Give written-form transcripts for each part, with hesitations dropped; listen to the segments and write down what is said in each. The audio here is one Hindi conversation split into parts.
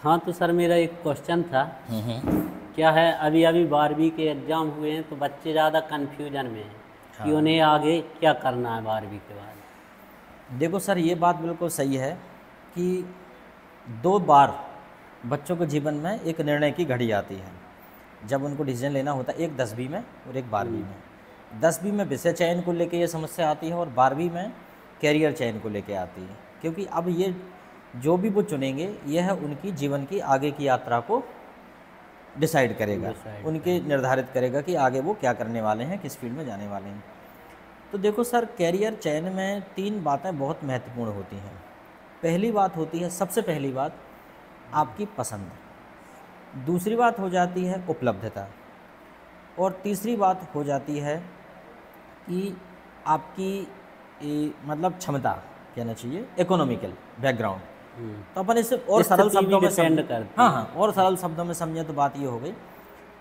हाँ तो सर मेरा एक क्वेश्चन था। क्या है, अभी अभी 12वीं के एग्ज़ाम हुए हैं तो बच्चे ज़्यादा कन्फ्यूजन में हैं कि उन्हें आगे क्या करना है 12वीं के बाद। देखो सर, ये बात बिल्कुल सही है कि 2 बार बच्चों के जीवन में एक निर्णय की घड़ी आती है जब उनको डिसीजन लेना होता है, एक 10वीं में और एक 12वीं में। 10वीं में विषय चयन को लेके ये समस्या आती है और 12वीं में कैरियर चयन को लेके आती है, क्योंकि अब ये जो भी वो चुनेंगे यह उनकी जीवन की आगे की यात्रा को डिसाइड करेगा, उनके निर्धारित करेगा कि आगे वो क्या करने वाले हैं, किस फील्ड में जाने वाले हैं। तो देखो सर, कैरियर चयन में 3 बातें बहुत महत्वपूर्ण होती हैं। पहली बात होती है, सबसे पहली बात आपकी पसंद, दूसरी बात हो जाती है उपलब्धता, और तीसरी बात हो जाती है कि आपकी मतलब क्षमता, कहना चाहिए इकोनॉमिकल बैकग्राउंड। तो अपन इसे और सरल शब्दों में और सरल शब्दों में समझें तो बात ये हो गई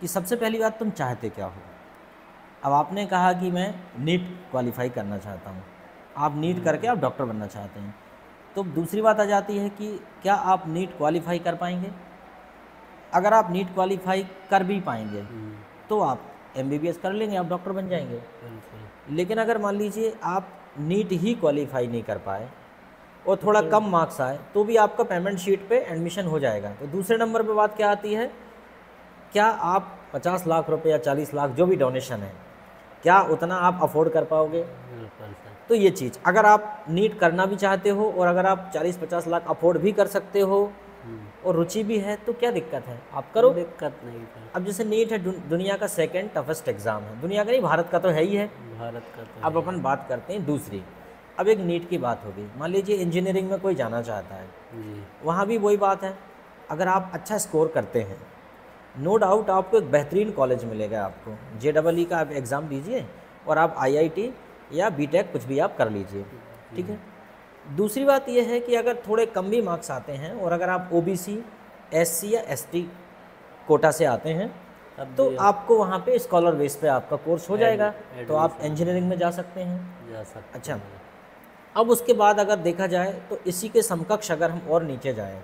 कि सबसे पहली बात, तुम चाहते क्या हो। अब आपने कहा कि मैं नीट क्वालिफाई करना चाहता हूँ, आप नीट करके आप डॉक्टर बनना चाहते हैं, तो दूसरी बात आ जाती है कि क्या आप नीट क्वालिफाई कर पाएंगे। अगर आप नीट क्वालिफाई कर भी पाएंगे तो आप MBBS कर लेंगे, आप डॉक्टर बन जाएंगे। लेकिन अगर मान लीजिए आप नीट ही क्वालिफाई नहीं कर पाए और थोड़ा कम मार्क्स आए तो भी आपका पेमेंट शीट पे एडमिशन हो जाएगा। तो दूसरे नंबर पे बात क्या आती है, क्या आप 50 लाख रुपए या 40 लाख जो भी डोनेशन है, क्या उतना आप अफोर्ड कर पाओगे। तो ये चीज़, अगर आप नीट करना भी चाहते हो और अगर आप 40-50 लाख अफोर्ड भी कर सकते हो और रुचि भी है तो क्या दिक्कत है, आप करो, दिक्कत नहीं है। अब जैसे नीट है दुनिया का सेकंड टफेस्ट एग्ज़ाम है, दुनिया का नहीं, भारत का तो है ही है। भारत का तो अब अपन बात करते हैं दूसरी। अब एक नीट की बात होगी, मान लीजिए इंजीनियरिंग में कोई जाना चाहता है, वहाँ भी वही बात है, अगर आप अच्छा स्कोर करते हैं, नो डाउट आपको एक बेहतरीन कॉलेज मिलेगा। आपको JEE का आप एग्ज़ाम दीजिए और आप IIT या BTech कुछ भी आप कर लीजिए, ठीक है। दूसरी बात यह है कि अगर थोड़े कम भी मार्क्स आते हैं और अगर आप OBC, SC या ST कोटा से आते हैं तो आपको वहाँ पे स्कॉलर बेस पे आपका कोर्स हो जाएगा, तो आप इंजीनियरिंग में जा सकते हैं। अच्छा, अब उसके बाद अगर देखा जाए तो इसी के समकक्ष अगर हम और नीचे जाएं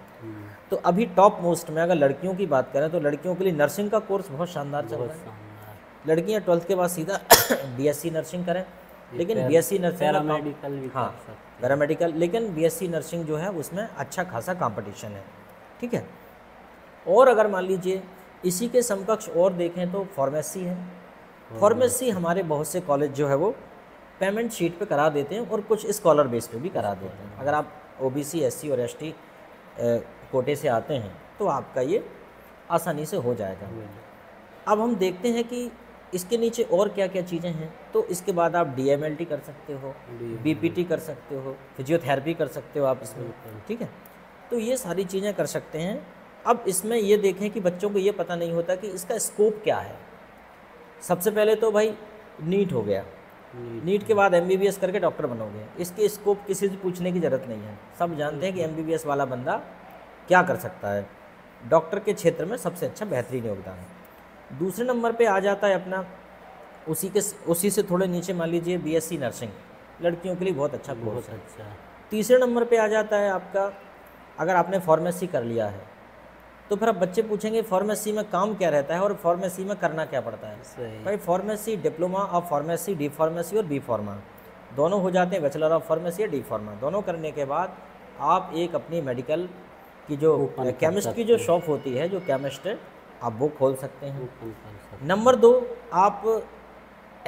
तो अभी टॉप मोस्ट में अगर लड़कियों की बात करें तो लड़कियों के लिए नर्सिंग का कोर्स बहुत शानदार चल रहा है। लड़कियां 12th के बाद सीधा BSc नर्सिंग करें, लेकिन BSc नर्सिंग पैरामेडिकल भी हाँ पैरामेडिकल, लेकिन BSc नर्सिंग जो है उसमें अच्छा खासा कंपटीशन है, ठीक है। और अगर मान लीजिए इसी के समकक्ष और देखें तो फार्मेसी है। फार्मेसी हमारे बहुत से कॉलेज जो है वो पेमेंट शीट पे करा देते हैं और कुछ स्कॉलर बेस पे भी करा देते हैं। अगर आप OBC, SC और ST कोटे से आते हैं तो आपका ये आसानी से हो जाएगा। अब हम देखते हैं कि इसके नीचे और क्या क्या चीज़ें हैं। तो इसके बाद आप DMLT कर सकते हो, BPT कर सकते हो, फिजियोथेरेपी कर सकते हो आप इसमें, ठीक है। तो ये सारी चीज़ें कर सकते हैं। अब इसमें ये देखें कि बच्चों को ये पता नहीं होता कि इसका स्कोप क्या है। सबसे पहले तो भाई नीट हो गया, नीट के बाद MBBS करके डॉक्टर बनोगे, इसके स्कोप किसी से पूछने की ज़रूरत नहीं है। सब जानते हैं कि MBBS वाला बंदा क्या कर सकता है, डॉक्टर के क्षेत्र में सबसे अच्छा बेहतरीन योगदान है। दूसरे नंबर पे आ जाता है अपना उसी से थोड़े नीचे मान लीजिए BSc नर्सिंग, लड़कियों के लिए बहुत अच्छा कोर्स है। तीसरे नंबर पे आ जाता है आपका, अगर आपने फार्मेसी कर लिया है तो फिर अब बच्चे पूछेंगे फार्मेसी में काम क्या रहता है और फार्मेसी में करना क्या पड़ता है। भाई pharmacy, diploma of pharmacy, D pharmacy और B फार्मा दोनों हो जाते हैं, बैचलर ऑफ फार्मेसी या D फार्मा दोनों करने के बाद आप एक अपनी मेडिकल की जो केमिस्ट की जो शॉप होती है, जो केमिस्ट है, आप वो खोल सकते हैं। नंबर 2, आप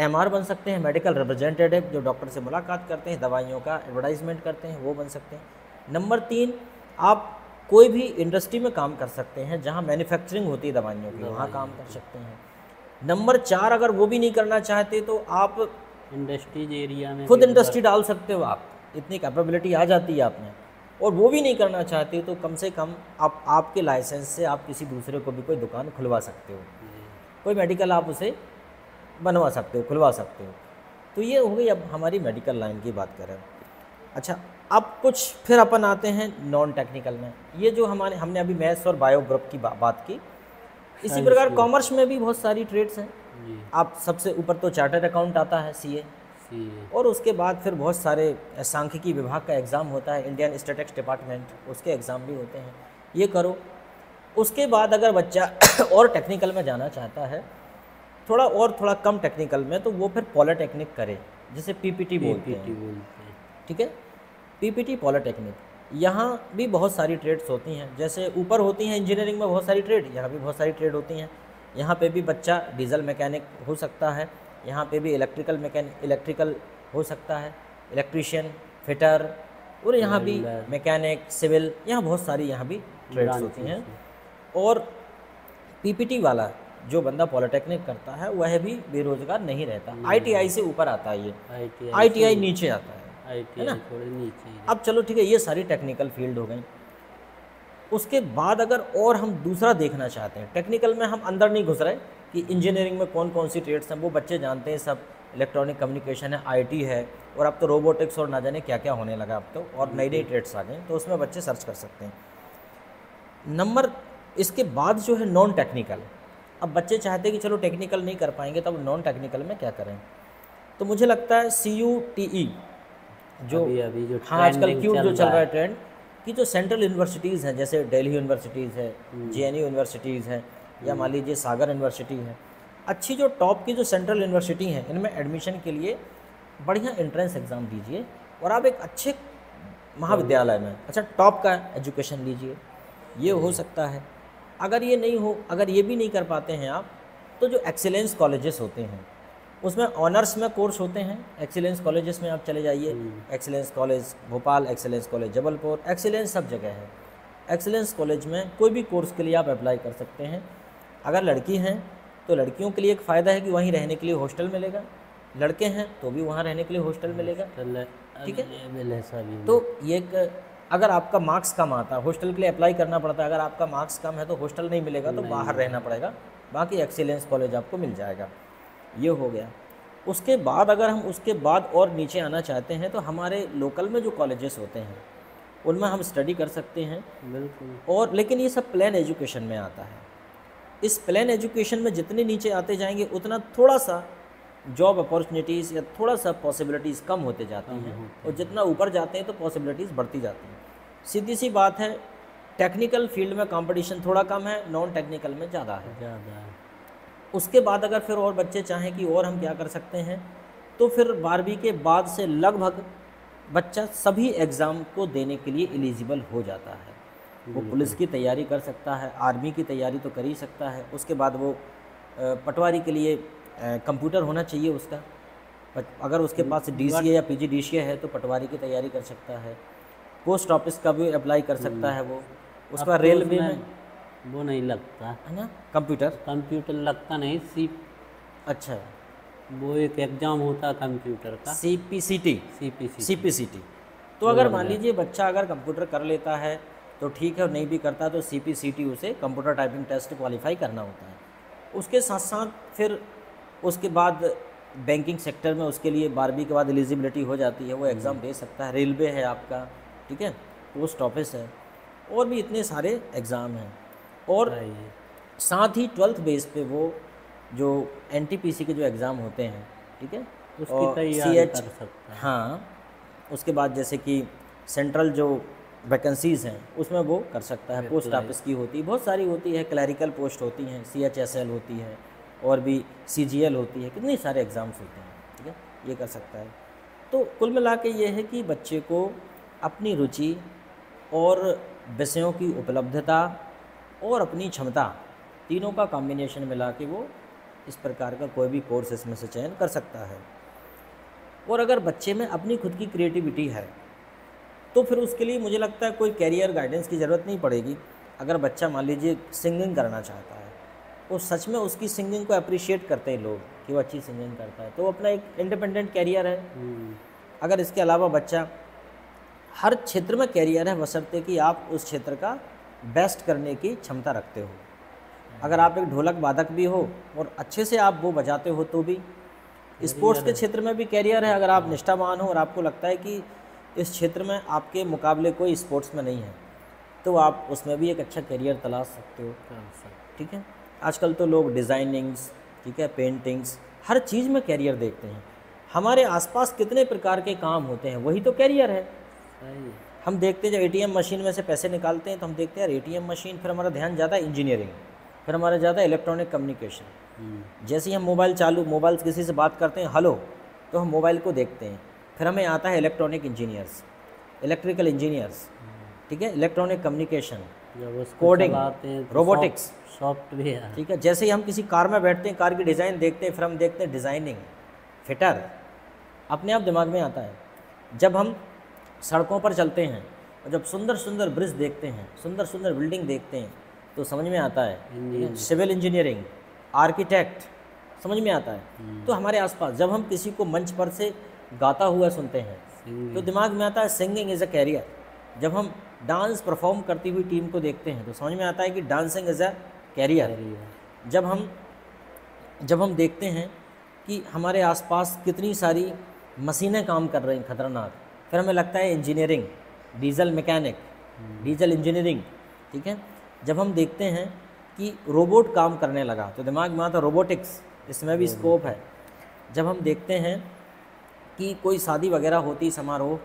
MR बन सकते हैं, मेडिकल रिप्रेजेंटेटिव, जो डॉक्टर से मुलाकात करते हैं, दवाइयों का एडवर्टाइजमेंट करते हैं, वो बन सकते हैं। नंबर 3, आप कोई भी इंडस्ट्री में काम कर सकते हैं जहां मैन्युफैक्चरिंग होती है दवाइयों की, वहां काम कर सकते हैं। नंबर 4, अगर वो भी नहीं करना चाहते तो आप इंडस्ट्रीज एरिया में खुद इंडस्ट्री डाल सकते हो, आप इतनी कैपेबिलिटी आ जाती है आप में। और वो भी नहीं करना चाहते तो कम से कम आपके लाइसेंस से आप किसी दूसरे को भी कोई दुकान खुलवा सकते हो, कोई मेडिकल आप उसे बनवा सकते हो, खुलवा सकते हो। तो ये हो गई अब हमारी मेडिकल लाइन की बात करें। अच्छा, अब कुछ फिर अपन आते हैं नॉन टेक्निकल में। ये जो हमने अभी मैथ्स और बायो ग्रुप की बात की, इसी प्रकार कॉमर्स में भी बहुत सारी ट्रेड्स हैं। आप सबसे ऊपर तो चार्टर्ड अकाउंट आता है, CA, और उसके बाद फिर बहुत सारे सांख्यिकी विभाग का एग्ज़ाम होता है, इंडियन स्टैटिस्टिक्स डिपार्टमेंट, उसके एग्ज़ाम भी होते हैं। ये करो। उसके बाद अगर बच्चा और टेक्निकल में जाना चाहता है, थोड़ा कम टेक्निकल में, तो वो फिर पॉलिटेक्निक करे, जिसे पीपीटी बोलते हैं। ठीक है, पीपीटी पॉलिटेक्निक। यहाँ भी बहुत सारी ट्रेड्स होती हैं, जैसे ऊपर होती हैं इंजीनियरिंग में बहुत सारी ट्रेड, यहाँ भी बहुत सारी ट्रेड होती हैं। यहाँ पे भी बच्चा डीजल मैकेनिक हो सकता है, यहाँ पे भी इलेक्ट्रिकल हो सकता है, इलेक्ट्रीशियन, फिटर, और यहाँ भी मैकेनिक, सिविल, यहाँ बहुत सारी यहाँ भी ट्रेड्स होती हैं। और पीपीटी वाला जो बंदा पॉलिटेक्निक करता है वह भी बेरोजगार नहीं रहता। आईटीआई से ऊपर आता है, ये आईटीआई नीचे आता है ना। अब चलो ठीक है, ये सारी टेक्निकल फील्ड हो गई। उसके बाद अगर और हम दूसरा देखना चाहते हैं, टेक्निकल में हम अंदर नहीं घुस रहे कि इंजीनियरिंग में कौन कौन सी ट्रेड्स हैं, वो बच्चे जानते हैं सब। इलेक्ट्रॉनिक कम्युनिकेशन है, आईटी है, और अब तो रोबोटिक्स और ना जाने क्या क्या होने लगा अब तो, और नई नई ट्रेड्स आ गई, तो उसमें बच्चे सर्च कर सकते हैं। नंबर इसके बाद जो है नॉन टेक्निकल। अब बच्चे चाहते हैं कि चलो टेक्निकल नहीं कर पाएंगे, तब नॉन टेक्निकल में क्या करें। तो मुझे लगता है CUTE जो अभी जो हाँ आजकल क्यूट जो चल रहा है ट्रेंड, कि जो सेंट्रल यूनिवर्सिटीज़ हैं, जैसे दिल्ली यूनिवर्सिटीज़ है, JNU यूनिवर्सिटीज़ है, या मान लीजिए सागर यूनिवर्सिटी है, अच्छी जो टॉप की जो सेंट्रल यूनिवर्सिटी हैं, इनमें एडमिशन के लिए बढ़िया एंट्रेंस एग्ज़ाम दीजिए, और आप एक अच्छे महाविद्यालय में अच्छा टॉप का एजुकेशन लीजिए, ये हो सकता है। अगर ये नहीं हो, अगर ये भी नहीं कर पाते हैं आप, तो जो एक्सीलेंस कॉलेजेस होते हैं उसमें ऑनर्स में कोर्स होते हैं। एक्सीलेंस कॉलेजेस में आप चले जाइए, excellence college Bhopal, excellence college Jabalpur, excellence सब जगह है। एक्सीलेंस कॉलेज में कोई भी कोर्स के लिए आप अप्लाई कर सकते हैं। अगर लड़की हैं तो लड़कियों के लिए एक फ़ायदा है कि वहीं रहने के लिए हॉस्टल मिलेगा, लड़के हैं तो भी वहाँ रहने के लिए हॉस्टल मिलेगा। ठीक है, तो ये एक, अगर आपका मार्क्स कम आता है, हॉस्टल के लिए अप्लाई करना पड़ता है, अगर आपका मार्क्स कम है तो हॉस्टल नहीं मिलेगा, तो बाहर रहना पड़ेगा, बाकी एक्सीलेंस कॉलेज आपको मिल जाएगा। ये हो गया। उसके बाद अगर हम उसके बाद और नीचे आना चाहते हैं, तो हमारे लोकल में जो कॉलेजेस होते हैं उनमें हम स्टडी कर सकते हैं। बिल्कुल। और लेकिन ये सब प्लेन एजुकेशन में आता है। इस प्लेन एजुकेशन में जितने नीचे आते जाएंगे उतना थोड़ा सा जॉब अपॉर्चुनिटीज़ या थोड़ा सा पॉसिबिलिटीज़ कम होते जाती हैं, और जितना ऊपर जाते हैं तो पॉसिबिलिटीज़ बढ़ती जाती हैं। सीधी सी बात है, टेक्निकल फील्ड में कंपटीशन थोड़ा कम है, नॉन टेक्निकल में ज़्यादा है। उसके बाद अगर फिर और बच्चे चाहें कि और हम क्या कर सकते हैं, तो फिर 12वीं के बाद से लगभग बच्चा सभी एग्ज़ाम को देने के लिए एलिजिबल हो जाता है। वो पुलिस की तैयारी कर सकता है, आर्मी की तैयारी तो कर ही सकता है, उसके बाद वो पटवारी के लिए कंप्यूटर होना चाहिए उसका, अगर उसके पास DCA या PGDCA है तो पटवारी की तैयारी कर सकता है। पोस्ट ऑफिस का भी अप्लाई कर सकता है वो। उसका रेलवे में वो नहीं लगता है ना, कंप्यूटर लगता नहीं, अच्छा वो एक एग्ज़ाम होता है कंप्यूटर का, CPCT। तो अगर मान लीजिए बच्चा अगर कंप्यूटर कर लेता है तो ठीक है, और नहीं भी करता तो CPCT उसे कंप्यूटर टाइपिंग टेस्ट क्वालिफाई करना होता है। उसके साथ साथ फिर उसके बाद बैंकिंग सेक्टर में उसके लिए 12वीं के बाद एलिजिबिलिटी हो जाती है, वो एग्ज़ाम दे सकता है। रेलवे है आपका, ठीक है, पोस्ट ऑफिस है, और भी इतने सारे एग्ज़ाम हैं। और साथ ही 12th बेस पे वो जो NTPC के जो एग्ज़ाम होते हैं, ठीक है, उसकी तैयारी कर सकता है। हाँ, उसके बाद जैसे कि सेंट्रल जो वैकेंसीज़ हैं उसमें वो कर सकता है। पोस्ट ऑफिस की होती है, बहुत सारी होती है, क्लैरिकल पोस्ट होती हैं, CHSL होती है, और भी CGL होती है, कितने सारे एग्ज़ाम्स होते हैं, ठीक है, ये कर सकता है। तो कुल मिला के ये है कि बच्चे को अपनी रुचि और विषयों की उपलब्धता और अपनी क्षमता, तीनों का कॉम्बिनेशन मिला के वो इस प्रकार का कोई भी कोर्स इसमें से चयन कर सकता है। और अगर बच्चे में अपनी खुद की क्रिएटिविटी है तो फिर उसके लिए मुझे लगता है कोई कैरियर गाइडेंस की ज़रूरत नहीं पड़ेगी। अगर बच्चा मान लीजिए सिंगिंग करना चाहता है, तो सच में उसकी सिंगिंग को अप्रिशिएट करते हैं लोग कि वो अच्छी सिंगिंग करता है, तो वो अपना एक इंडिपेंडेंट कैरियर है। अगर इसके अलावा बच्चा हर क्षेत्र में कैरियर है, बशर्ते कि आप उस क्षेत्र का बेस्ट करने की क्षमता रखते हो। अगर आप एक ढोलक वादक भी हो और अच्छे से आप वो बजाते हो तो भी, स्पोर्ट्स के क्षेत्र में भी कैरियर है। अगर आप निष्ठावान हो और आपको लगता है कि इस क्षेत्र में आपके मुकाबले कोई स्पोर्ट्स में नहीं है, तो आप उसमें भी एक अच्छा करियर तलाश सकते हो। ठीक है, आजकल तो लोग डिज़ाइनिंग्स, ठीक है, पेंटिंग्स, हर चीज़ में करियर देखते हैं। हमारे आसपास कितने प्रकार के काम होते हैं, वही तो करियर है। हम देखते हैं जब एटीएम मशीन में से पैसे निकालते हैं तो हम देखते हैं यार एटीएम मशीन, फिर हमारा ध्यान जाता है इंजीनियरिंग, फिर हमारा जाता है इलेक्ट्रॉनिक कम्युनिकेशन। जैसे ही हम मोबाइल किसी से बात करते हैं हेलो, तो हम मोबाइल को देखते हैं, फिर हमें आता है इलेक्ट्रॉनिक इंजीनियर्स, इलेक्ट्रिकल इंजीनियर्स, ठीक है, electronic communication, coding, robotics, software, ठीक है। जैसे ही हम किसी कार में बैठते हैं, कार की डिज़ाइन देखते हैं, फिर हम देखते हैं डिज़ाइनिंग, फिटर, अपने आप दिमाग में आता है। जब हम सड़कों पर चलते हैं और जब सुंदर सुंदर ब्रिज देखते हैं, सुंदर सुंदर बिल्डिंग देखते हैं, तो समझ में आता है सिविल इंजीनियरिंग, आर्किटेक्ट, समझ में आता है। तो हमारे आसपास जब हम किसी को मंच पर से गाता हुआ सुनते हैं तो दिमाग में आता है सिंगिंग इज़ अ कैरियर। जब हम डांस परफॉर्म करती हुई टीम को देखते हैं तो समझ में आता है कि डांसिंग इज़ अ कैरियर। जब हम देखते हैं कि हमारे आसपास कितनी सारी मशीनें काम कर रही हैं खतरनाक, फिर हमें लगता है engineering, diesel mechanic, diesel engineering, ठीक है। जब हम देखते हैं कि रोबोट काम करने लगा तो दिमाग में आता रोबोटिक्स, इसमें भी स्कोप है। जब हम देखते हैं कि कोई शादी वगैरह होती समारोह,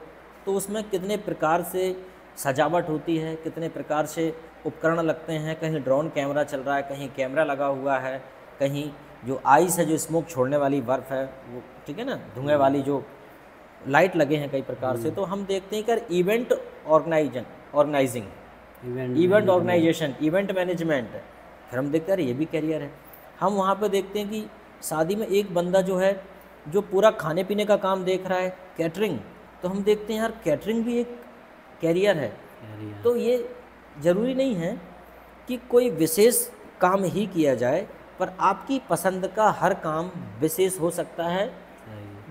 तो उसमें कितने प्रकार से सजावट होती है, कितने प्रकार से उपकरण लगते हैं, कहीं ड्रोन कैमरा चल रहा है, कहीं कैमरा लगा हुआ है, कहीं जो आइस है, जो स्मोक छोड़ने वाली बर्फ़ है वो, ठीक है ना, धुएँ वाली जो लाइट लगे हैं कई प्रकार से। तो हम देखते हैं कि event organising, event organisation, event management, फिर हम देखते हैं ये भी कैरियर है। हम वहाँ पर देखते हैं कि शादी में एक बंदा जो है जो पूरा खाने पीने का काम देख रहा है, कैटरिंग, तो हम देखते हैं यार कैटरिंग भी एक कैरियर है। तो ये ज़रूरी नहीं है कि कोई विशेष काम ही किया जाए, पर आपकी पसंद का हर काम विशेष हो सकता है,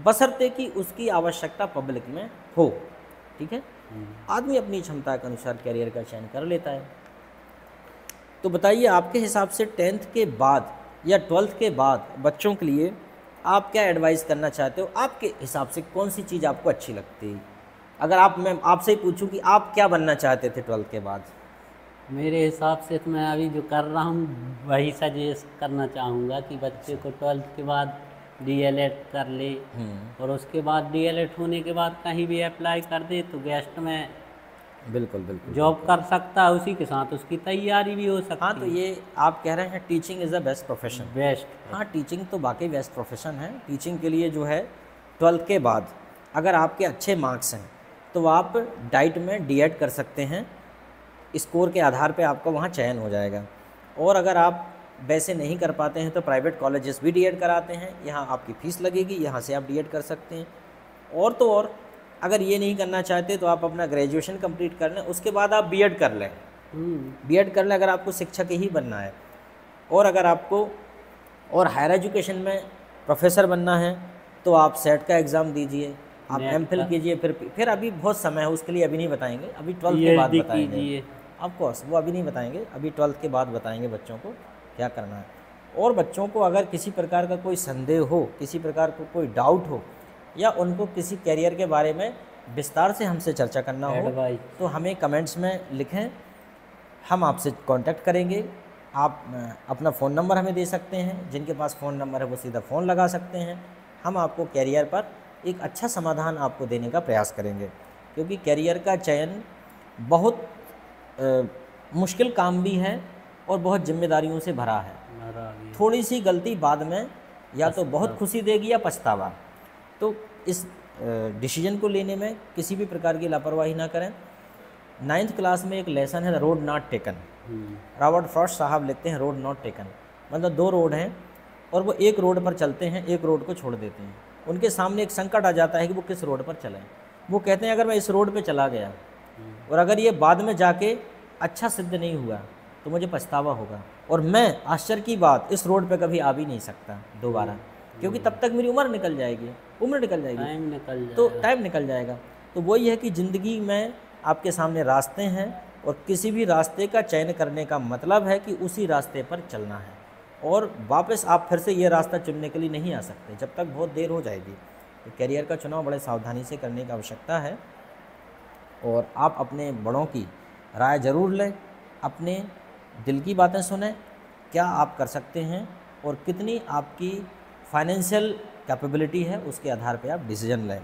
बशर्ते कि उसकी आवश्यकता पब्लिक में हो, ठीक है। आदमी अपनी क्षमता के अनुसार कैरियर का चयन कर लेता है। तो बताइए आपके हिसाब से 10th के बाद या 12th के बाद बच्चों के लिए आप क्या एडवाइस करना चाहते हो? आपके हिसाब से कौन सी चीज़ आपको अच्छी लगती है? अगर मैं आपसे ही पूछूं कि आप क्या बनना चाहते थे 12th के बाद? मेरे हिसाब से तो मैं अभी जो कर रहा हूँ वही सजेस्ट करना चाहूँगा कि बच्चे को 12th के बाद DLED कर ले, और उसके बाद DLED होने के बाद कहीं भी अप्लाई कर दे तो गेस्ट में बिल्कुल बिल्कुल जॉब कर सकता है, उसी के साथ उसकी तैयारी भी हो सकती है। हाँ, तो ये आप कह रहे हैं teaching is the best profession. Best, हाँ, टीचिंग तो वाकई बेस्ट प्रोफेशन है। टीचिंग के लिए जो है 12th के बाद अगर आपके अच्छे मार्क्स हैं तो आप डाइट में D.Ed कर सकते हैं, स्कोर के आधार पे आपका वहाँ चयन हो जाएगा। और अगर आप वैसे नहीं कर पाते हैं तो प्राइवेट कॉलेजेस भी D.Ed कराते हैं, यहाँ आपकी फ़ीस लगेगी, यहाँ से आप D.Ed कर सकते हैं। और तो और अगर ये नहीं करना चाहते तो आप अपना ग्रेजुएशन कंप्लीट कर लें, उसके बाद आप B.Ed कर लें, B.Ed कर लें अगर आपको शिक्षक ही बनना है। और अगर आपको और हायर एजुकेशन में प्रोफेसर बनना है तो आप सेट का एग्ज़ाम दीजिए, आप MPhil कीजिए। फिर अभी बहुत समय है, उसके लिए अभी नहीं बताएंगे, अभी 12th के बाद बताएंगे। ऑफकोर्स वो अभी नहीं बताएंगे, अभी 12th के बाद बताएंगे बच्चों को क्या करना है। और बच्चों को अगर किसी प्रकार का कोई संदेह हो, किसी प्रकार का कोई डाउट हो, या उनको किसी कैरियर के बारे में विस्तार से हमसे चर्चा करना हो तो हमें कमेंट्स में लिखें, हम आपसे कांटेक्ट करेंगे। आप अपना फ़ोन नंबर हमें दे सकते हैं, जिनके पास फ़ोन नंबर है वो सीधा फ़ोन लगा सकते हैं। हम आपको कैरियर पर एक अच्छा समाधान आपको देने का प्रयास करेंगे, क्योंकि कैरियर का चयन बहुत मुश्किल काम भी है और बहुत जिम्मेदारियों से भरा है। थोड़ी सी गलती बाद में या तो बहुत खुशी देगी या पछतावा। तो इस डिसीजन को लेने में किसी भी प्रकार की लापरवाही ना करें। 9th क्लास में एक लेसन है road not taken. Robert Frost साहब लिखते हैं रोड नॉट टेकन, मतलब 2 रोड हैं और वो एक रोड पर चलते हैं, एक रोड को छोड़ देते हैं। उनके सामने एक संकट आ जाता है कि वो किस रोड पर चलें। वो कहते हैं अगर मैं इस रोड पे चला गया और अगर ये बाद में जाके अच्छा सिद्ध नहीं हुआ तो मुझे पछतावा होगा, और मैं आश्चर्य की बात इस रोड पे कभी आ भी नहीं सकता दोबारा, क्योंकि तब तक मेरी उम्र निकल जाएगी, टाइम निकल जाएगा। तो वही है कि ज़िंदगी में आपके सामने रास्ते हैं और किसी भी रास्ते का चयन करने का मतलब है कि उसी रास्ते पर चलना है, और वापस आप फिर से ये रास्ता चुनने के लिए नहीं आ सकते जब तक बहुत देर हो जाएगी। तो कैरियर का चुनाव बड़े सावधानी से करने की आवश्यकता है, और आप अपने बड़ों की राय ज़रूर लें, अपने दिल की बातें सुनें, क्या आप कर सकते हैं और कितनी आपकी फाइनेंशियल कैपेबिलिटी है, उसके आधार पे आप डिसीजन लें।